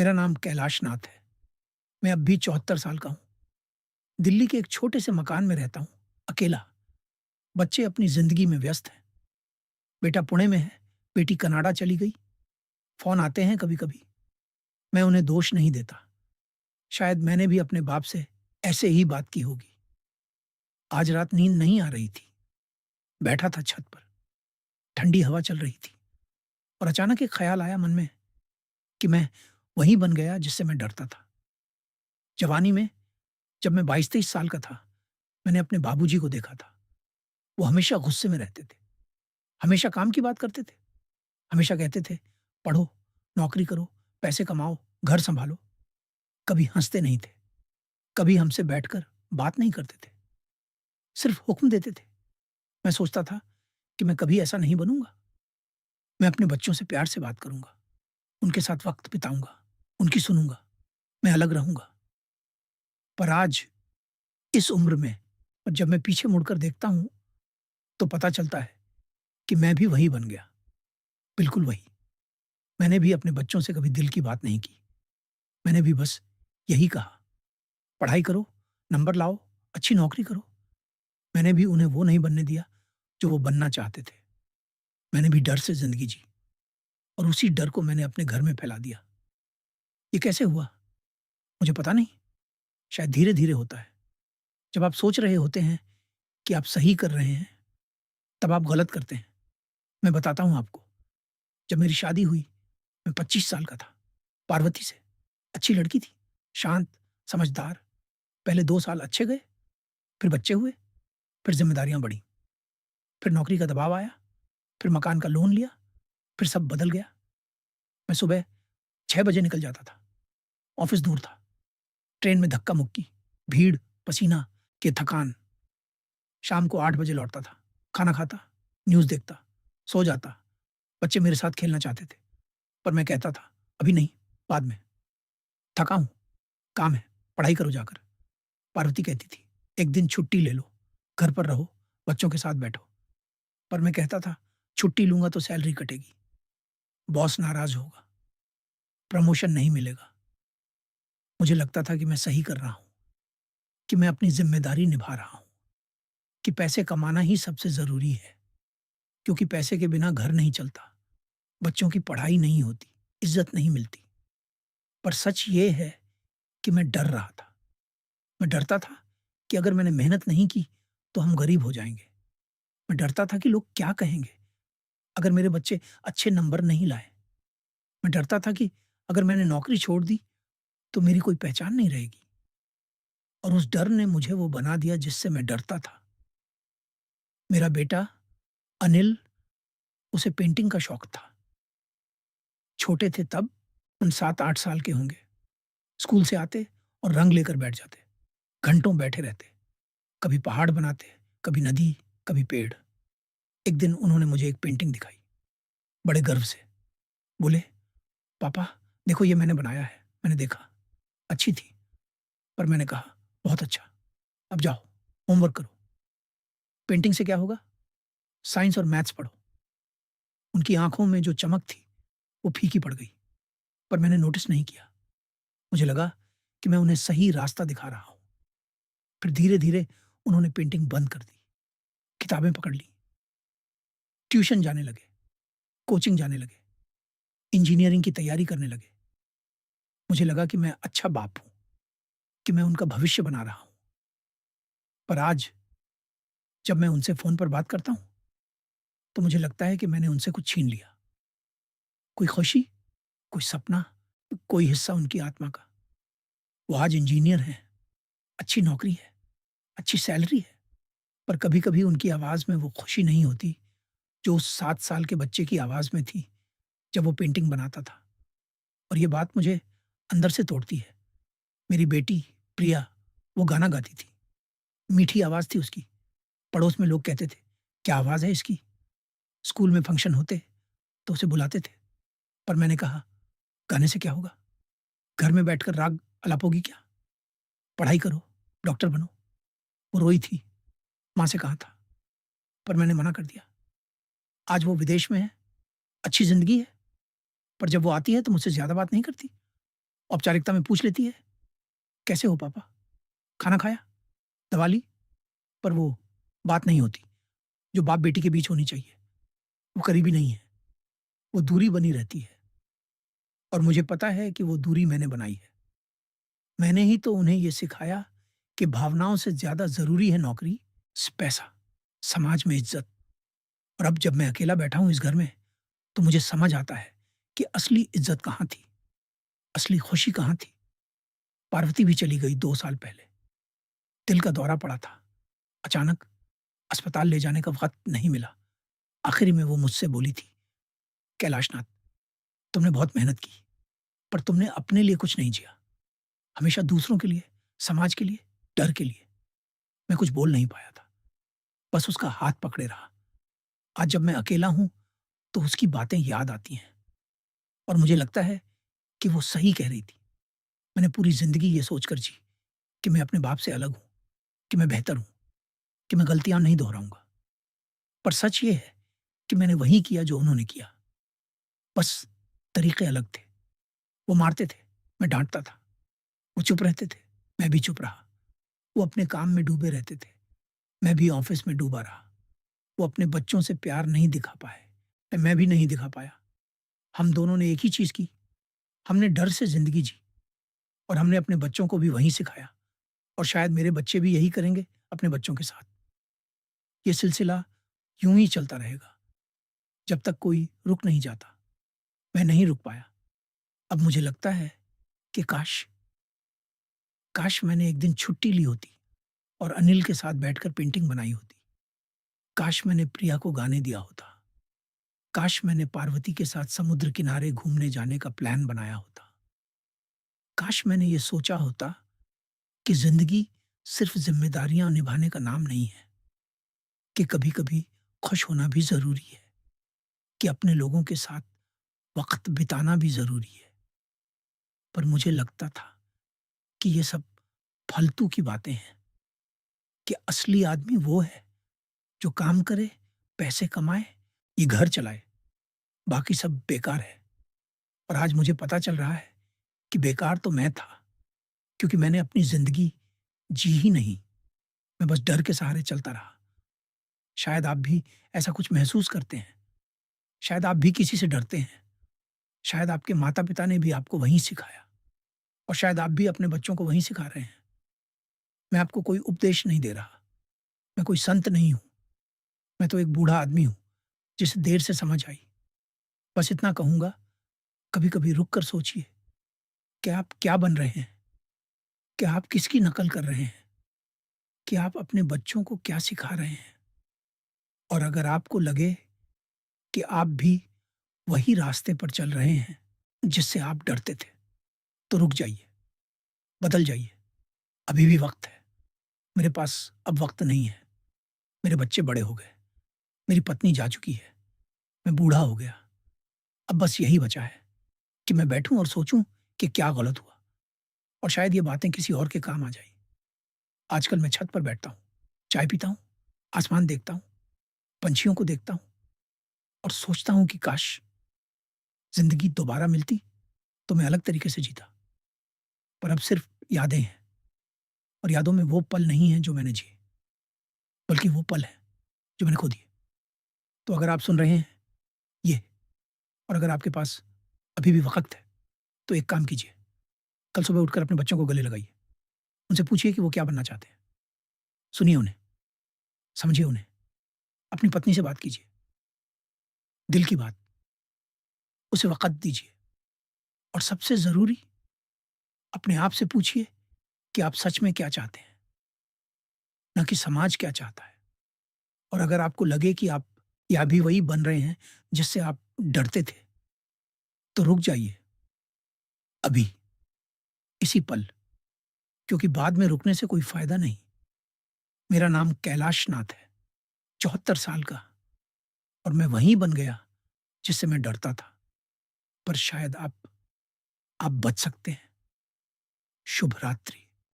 मेरा नाम कैलाश नाथ है। मैं अब भी 74 साल का हूँ। दिल्ली के एक छोटे से मकान में रहता हूँ, अकेला। बच्चे अपनी ज़िंदगी में व्यस्त हैं। बेटा पुणे में है, बेटी कनाडा चली गई। फ़ोन आते हैं कभी-कभी। मैं उन्हें दोष नहीं देता। शायद मैंने भी अपने बाप से ऐसे ही बात की होगी। आज रात नींद नहीं आ रही थी। बैठा था छत पर, ठंडी हवा चल रही थी और अचानक एक ख़्याल आया मन में कि मैं वही बन गया जिससे मैं डरता था। जवानी में जब मैं 22-23 साल का था, मैंने अपने बाबूजी को देखा था। वो हमेशा गुस्से में रहते थे। हमेशा काम की बात करते थे। हमेशा कहते थे, "पढ़ो, नौकरी करो, पैसे कमाओ, घर सँभालो।" कभी हँसते नहीं थे, कभी हमसे बैठकर बात नहीं करते थे, सिर्फ़ हुक्म देते थे। मैं सोचता था कि मैं कभी ऐसा नहीं बनूँगा। मैं अपने बच्चों से प्यार से बात करूँगा, उनके साथ वक़्त बिताऊँगा, उनकी सुनूँगा, मैं अलग रहूँगा। पर आज इस उम्र में और जब मैं पीछे मुड़कर देखता हूँ, तो पता चलता है कि मैं भी वही बन गया, बिल्कुल वही। मैंने भी अपने बच्चों से कभी दिल की बात नहीं की। मैंने भी बस यही कहा, पढ़ाई करो, नंबर लाओ, अच्छी नौकरी करो। मैंने भी उन्हें वो नहीं बनने दिया जो वो बनना चाहते थे। मैंने भी डर से ज़िंदगी जी और उसी डर को मैंने अपने घर में फैला दिया। ये कैसे हुआ? मुझे पता नहीं, शायद धीरे-धीरे होता है। जब आप सोच रहे होते हैं कि आप सही कर रहे हैं, तब आप गलत करते हैं। मैं बताता हूँ आपको, जब मेरी शादी हुई, मैं 25 साल का था, पार्वती से। अच्छी लड़की थी, शांत, समझदार। पहले 2 साल अच्छे गए, फिर बच्चे हुए, फिर ज़िम्मेदारियाँ बढ़ीं, फिर नौकरी का दबाव आया, फिर मकान का लोन लिया, फिर सब बदल गया। मैं सुबह 6 बजे निकल जाता था, ऑफ़िस दूर था, ट्रेन में धक्का-मुक्की, भीड़, पसीना के थकान। शाम को 8 बजे लौटता था, खाना खाता, न्यूज़ देखता, सो जाता। बच्चे मेरे साथ खेलना चाहते थे, पर मैं कहता था, "अभी नहीं, बाद में, थका हूँ, काम है, पढ़ाई करो जाकर।" पार्वती कहती थी, "एक दिन छुट्टी ले लो, घर पर रहो, बच्चों के साथ बैठो।" पर मैं कहता था, "छुट्टी लूँगा तो सैलरी कटेगी, बॉस नाराज़ होगा, प्रमोशन नहीं मिलेगा।" मुझे लगता था कि मैं सही कर रहा हूँ, कि मैं अपनी ज़िम्मेदारी निभा रहा हूँ, कि पैसे कमाना ही सबसे ज़रूरी है, क्योंकि पैसे के बिना घर नहीं चलता, बच्चों की पढ़ाई नहीं होती, इज़्ज़त नहीं मिलती। पर सच ये है कि मैं डर रहा था। मैं डरता था कि अगर मैंने मेहनत नहीं की, तो हम गरीब हो जाएँगे। मैं डरता था कि लोग क्या कहेंगे, अगर मेरे बच्चे अच्छे नंबर नहीं लाए। मैं डरता था कि अगर मैंने नौकरी छोड़ दी, तो मेरी कोई पहचान नहीं रहेगी और उस डर ने मुझे वो बना दिया जिससे मैं डरता था। मेरा बेटा अनिल, उसे पेंटिंग का शौक था। छोटे थे तब, हम 7-8 साल के होंगे। स्कूल से आते और रंग लेकर बैठ जाते। घंटों बैठे रहते। कभी पहाड़ बनाते, कभी नदी, कभी पेड़। एक दिन उन्होंने मुझे एक पेंटिंग दिखाई, बड़े गर्व से। बोले, "पापा, देखो ये मैंने बनाया है।" मैंने देखा, अच्छी थी, पर मैंने कहा, "बहुत अच्छा, अब जाओ, होमवर्क करो।" पेंटिंग से क्या होगा? साइंस और मैथ्स पढ़ो। उनकी आँखों में जो चमक थी, वो फीकी पड़ गई, पर मैंने नोटिस नहीं किया। मुझे लगा कि मैं उन्हें सही रास्ता दिखा रहा हूँ। फिर धीरे-धीरे उन्होंने पेंटिंग बंद कर दी, किताबें पकड़ लीं, ट्यूशन जाने लगे, कोचिंग जाने लगे, इंजीनियरिंग की तैयारी करने लगे। मुझे लगा कि मैं अच्छा बाप हूँ, कि मैं उनका भविष्य बना रहा हूँ। पर आज जब मैं उनसे फ़ोन पर बात करता हूँ, तो मुझे लगता है कि मैंने उनसे कुछ छीन लिया। कोई खुशी, कोई सपना, कोई हिस्सा उनकी आत्मा का। वो आज इंजीनियर हैं, अच्छी नौकरी है, अच्छी सैलरी है, पर कभी-कभी उनकी आवाज़ में वो खुशी नहीं होती, जो उस 7 साल के बच्चे की आवाज़ में थी, जब वो पेंटिंग बनाता था। और ये बात मुझे अंदर से तोड़ती है। मेरी बेटी प्रिया, वो गाना गाती थी, मीठी आवाज़ थी उसकी। पड़ोस में लोग कहते थे, "क्या आवाज़ है इसकी?" स्कूल में फंक्शन होते, तो उसे बुलाते थे, पर मैंने कहा, "गाने से क्या होगा? घर में बैठकर राग अलापोगी क्या? पढ़ाई करो, डॉक्टर बनो।" वो रोई थी, माँ से कहा था, पर मैंने मना कर दिया। आज वो विदेश में है, अच्छी ज़िंदगी है, पर जब वो आती है तो मुझसे ज़्यादा बात नहीं करती। औपचारिकता में पूछ लेती है, कैसे हो पापा, खाना खाया, दवा ली। पर वो बात नहीं होती जो बाप बेटी के बीच होनी चाहिए। वो करीबी नहीं है, वो दूरी बनी रहती है। और मुझे पता है कि वो दूरी मैंने बनाई है। मैंने ही तो उन्हें ये सिखाया कि भावनाओं से ज्यादा जरूरी है नौकरी, पैसा, समाज में इज्जत। और अब जब मैं अकेला बैठा हूं इस घर में, तो मुझे समझ आता है कि असली इज्जत कहाँ थी, असली खुशी कहाँ थी। पार्वती भी चली गई 2 साल पहले। दिल का दौरा पड़ा था। अचानक अस्पताल ले जाने का वक्त नहीं मिला। आखिरी में वो मुझसे बोली थी, कैलाशनाथ, तुमने बहुत मेहनत की, पर तुमने अपने लिए कुछ नहीं जिया। हमेशा दूसरों के लिए, समाज के लिए, डर के लिए। मैं कुछ बोल नहीं पाया था, बस उसका हाथ पकड़े रहा। आज जब मैं अकेला हूं, तो उसकी बातें याद आती हैं और मुझे लगता है कि वो सही कह रही थी। मैंने पूरी जिंदगी ये सोचकर जी कि मैं अपने बाप से अलग हूं, कि मैं बेहतर हूं, कि मैं गलतियां नहीं दोहराऊंगा। पर सच ये है कि मैंने वही किया जो उन्होंने किया, बस तरीके अलग थे। वो मारते थे, मैं डांटता था। वो चुप रहते थे, मैं भी चुप रहा। वो अपने काम में डूबे रहते थे, मैं भी ऑफिस में डूबा रहा। वो अपने बच्चों से प्यार नहीं दिखा पाए, मैं भी नहीं दिखा पाया। हम दोनों ने एक ही चीज की, हमने डर से जिंदगी जी। और हमने अपने बच्चों को भी वही सिखाया। और शायद मेरे बच्चे भी यही करेंगे अपने बच्चों के साथ। ये सिलसिला यूं ही चलता रहेगा जब तक कोई रुक नहीं जाता। मैं नहीं रुक पाया। अब मुझे लगता है कि काश, काश मैंने एक दिन छुट्टी ली होती और अनिल के साथ बैठकर पेंटिंग बनाई होती। काश मैंने प्रिया को गाने दिया होता। काश मैंने पार्वती के साथ समुद्र किनारे घूमने जाने का प्लान बनाया होता। काश मैंने ये सोचा होता कि जिंदगी सिर्फ जिम्मेदारियां निभाने का नाम नहीं है, कि कभी-कभी खुश होना भी जरूरी है, कि अपने लोगों के साथ वक्त बिताना भी जरूरी है। पर मुझे लगता था कि ये सब फालतू की बातें हैं, कि असली आदमी वो है जो काम करे, पैसे कमाए, ये घर चलाए, बाकी सब बेकार है। और आज मुझे पता चल रहा है कि बेकार तो मैं था, क्योंकि मैंने अपनी जिंदगी जी ही नहीं। मैं बस डर के सहारे चलता रहा। शायद आप भी ऐसा कुछ महसूस करते हैं। शायद आप भी किसी से डरते हैं। शायद आपके माता पिता ने भी आपको वही सिखाया, और शायद आप भी अपने बच्चों को वही सिखा रहे हैं। मैं आपको कोई उपदेश नहीं दे रहा, मैं कोई संत नहीं हूं। मैं तो एक बूढ़ा आदमी हूं जिसे देर से समझ आई। बस इतना कहूंगा, कभी कभी रुक कर सोचिए कि आप क्या बन रहे हैं, कि आप किसकी नकल कर रहे हैं, कि आप अपने बच्चों को क्या सिखा रहे हैं। और अगर आपको लगे कि आप भी वही रास्ते पर चल रहे हैं जिससे आप डरते थे, तो रुक जाइए, बदल जाइए। अभी भी वक्त है। मेरे पास अब वक्त नहीं है। मेरे बच्चे बड़े हो गए, मेरी पत्नी जा चुकी है, मैं बूढ़ा हो गया। अब बस यही बचा है कि मैं बैठूं और सोचूं कि क्या गलत हुआ, और शायद ये बातें किसी और के काम आ जाए। आजकल मैं छत पर बैठता हूँ, चाय पीता हूँ, आसमान देखता हूँ, पंछियों को देखता हूँ, और सोचता हूँ कि काश जिंदगी दोबारा मिलती तो मैं अलग तरीके से जीता। पर अब सिर्फ यादें हैं, और यादों में वो पल नहीं है जो मैंने जिए, बल्कि वो पल है जो मैंने खो दिए। तो अगर आप सुन रहे हैं ये, और अगर आपके पास अभी भी वक्त है, तो एक काम कीजिए, कल सुबह उठकर अपने बच्चों को गले लगाइए। उनसे पूछिए कि वो क्या बनना चाहते हैं। सुनिए उन्हें, समझिए उन्हें। अपनी पत्नी से बात कीजिए, दिल की बात, उसे वक़्त दीजिए। और सबसे ज़रूरी, अपने आप से पूछिए कि आप सच में क्या चाहते हैं, ना कि समाज क्या चाहता है। और अगर आपको लगे कि आप या भी वही बन रहे हैं जिससे आप डरते थे, तो रुक जाइए अभी, इसी पल, क्योंकि बाद में रुकने से कोई फ़ायदा नहीं। मेरा नाम कैलाश नाथ है, 74 साल का, और मैं वही बन गया जिससे मैं डरता था। पर शायद आप बच सकते हैं। शुभ रात्रि।